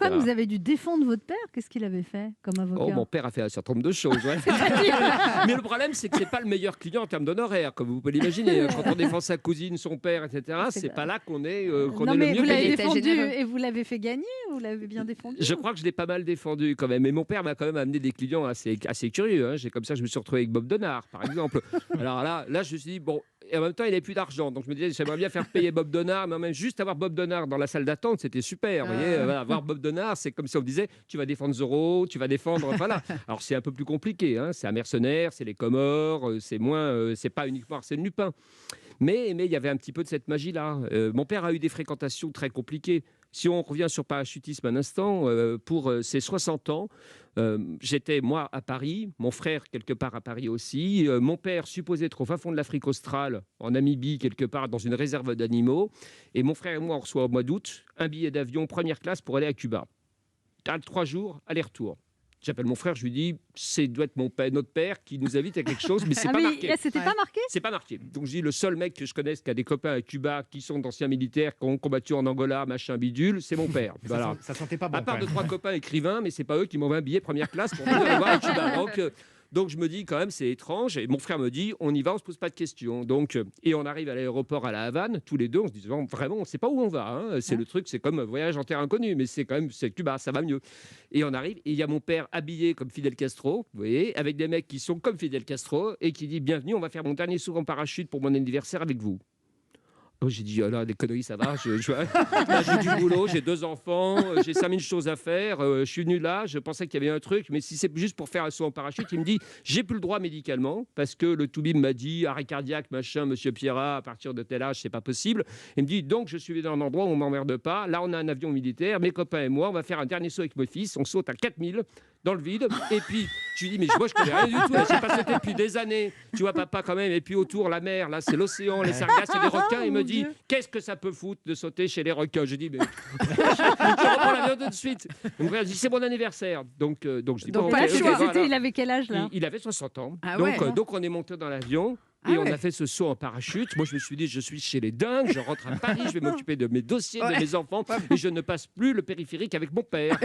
crois que vous avez dû défendre votre père. Qu'est-ce qu'il avait fait comme avocat? Oh, mon père a fait un certain nombre de choses. Ouais. Mais le problème, c'est que c'est pas le meilleur client en termes d'honoraires, comme vous pouvez l'imaginer. Quand on défend sa cousine, son père, etc., c'est pas là qu'on est, qu'on Non, est mais le vous mieux l'avez payé. défendu et vous l'avez fait gagner. Vous l'avez bien défendu. Je crois que je l'ai pas mal défendu quand même. Et mon père m'a quand même amené des clients assez curieux. Hein. Comme ça, je me suis retrouvé avec Bob Denard, par exemple. Alors là, je me suis dit, bon, et en même temps, il n'avait plus d'argent. Donc je me disais, j'aimerais bien faire payer Bob Denard, mais même juste avoir Bob Denard dans la salle d'attente, c'était super. Vous voyez, voilà, avoir Bob Denard, c'est comme si on me disait, tu vas défendre Zorro, tu vas défendre. Voilà. Alors c'est un peu plus compliqué. Hein. C'est un mercenaire, c'est les Comores, c'est moins, c'est pas uniquement Arsène Lupin. Mais il y avait un petit peu de cette magie-là. Mon père a eu des fréquentations très compliquées. Si on revient sur parachutisme un instant, pour ses 60 ans, j'étais, moi, à Paris, mon frère, quelque part à Paris aussi, mon père supposé être au fin fond de l'Afrique australe, en Namibie, quelque part, dans une réserve d'animaux, et mon frère et moi, on reçoit au mois d'août un billet d'avion première classe pour aller à Cuba. 3 jours, aller-retour. J'appelle mon frère, je lui dis, c'est doit être notre père qui nous invite à quelque chose, mais c'est pas marqué. Là, c'était pas marqué. C'est pas marqué. Donc je dis, le seul mec que je connaisse qui a des copains à Cuba, qui sont d'anciens militaires, qui ont combattu en Angola, machin bidule, c'est mon père. Voilà. Ça sentait pas bon. À part quand de même. 3 copains écrivains, mais c'est pas eux qui m'ont envoyé un billet première classe pour venir aller voir à Cuba. Donc je me dis quand même c'est étrange et mon frère me dit on y va, on se pose pas de questions. Donc et on arrive à l'aéroport à La Havane tous les deux, on se dit vraiment on sait pas où on va. Hein. C'est le truc, c'est comme voyage en terre inconnue, mais c'est quand même c'est Cuba, ça va mieux. Et on arrive et il y a mon père habillé comme Fidel Castro, vous voyez, avec des mecs qui sont comme Fidel Castro et qui dit bienvenue, on va faire mon dernier saut en parachute pour mon anniversaire avec vous. Oh, j'ai dit, là, les conneries, ça va. Là, j'ai du boulot, j'ai 2 enfants, j'ai 5000 choses à faire. Je suis venu là, je pensais qu'il y avait un truc, mais si c'est juste pour faire un saut en parachute, il me dit, j'ai plus le droit médicalement, parce que le toubib m'a dit, arrêt cardiaque, machin, monsieur Pierrat, à partir de tel âge, c'est pas possible. Il me dit, donc, je suis dans un endroit où on m'emmerde pas. Là, on a un avion militaire, mes copains et moi, on va faire un dernier saut avec mon fils. On saute à 4000 dans le vide. Et puis, je lui dis, mais moi, je connais rien du tout. Là, j'ai pas sauté depuis des années. Tu vois, papa, quand même. Et puis, autour, la mer, là, c'est l'océan, les sargasses et les requins. Il me dit, qu'est-ce que ça peut foutre de sauter chez les requins? Je dis, mais je reprends l'avion tout de suite. Mon frère dit, c'est mon anniversaire. Donc je dis, Donc, bon, pas le ok, choix. voilà. Il avait quel âge là? Il avait 60 ans. Ah donc, ouais. donc, on est monté dans l'avion. Et on a fait ce saut en parachute. Moi, je me suis dit, je suis chez les dingues, je rentre à Paris, je vais m'occuper de mes dossiers, de mes enfants, et je ne passe plus le périphérique avec mon père.